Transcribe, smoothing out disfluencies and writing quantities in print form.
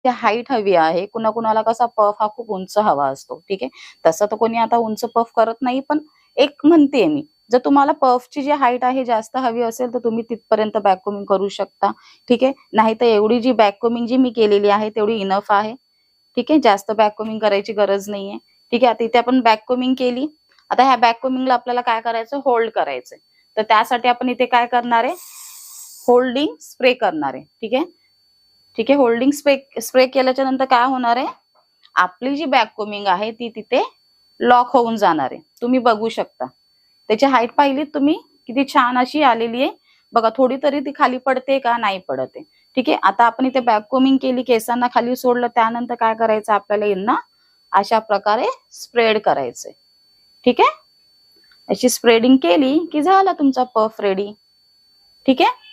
Height हवी आहे, कुणाकुणाला कसा पफ हा खूप उंच हवा असतो, ठीक आहे. तसं तर कोणी आता उंच पफ करत नाही, पण एक म्हणते मी, जर तुम्हाला पफची जी हाईट आहे जास्त हवी असेल तर तुम्ही तिथपर्यंत बॅक कोमिंग करू शकता, ठीक आहे. नाही तर एवढी जी बॅक कोमिंग जी मी केलेली आहे तेवढी इनफ आहे, ठीक आहे. जास्त बॅक कोमिंग करायची गरज नाहीये, ठीक आहे. आता इथे आपण बॅक कोमिंग केली. आता ह्या बॅक कोमिंगला आपल्याला काय करायचं, होल्ड करायचंय. तर त्यासाठी आपण इथे काय करणार आहे, होल्डिंग स्प्रे करणार आहे, ठीक आहे. ठीक आहे, होल्डिंग स्प्रे केल्याच्या नंतर काय होणार आहे, आपली जी बॅक कोमिंग आहे ती तिथे लॉक होऊन जाणार आहे. तुम्ही बघू शकता त्याची हाईट पाहिली तुम्ही, किती छान अशी आलेली आहे बघा. थोडी तरी ती खाली पडते का, नाही पडत आहे, ठीक आहे. आता आपण इथे बॅक कोमिंग केली, केसांना खाली सोडलं, त्यानंतर काय करायचं आपल्याला, यांना अशा प्रकारे स्प्रेड करायचंय, ठीक आहे. अशी स्प्रेडिंग केली की झाला तुमचा पफ रेडी, ठीक आहे.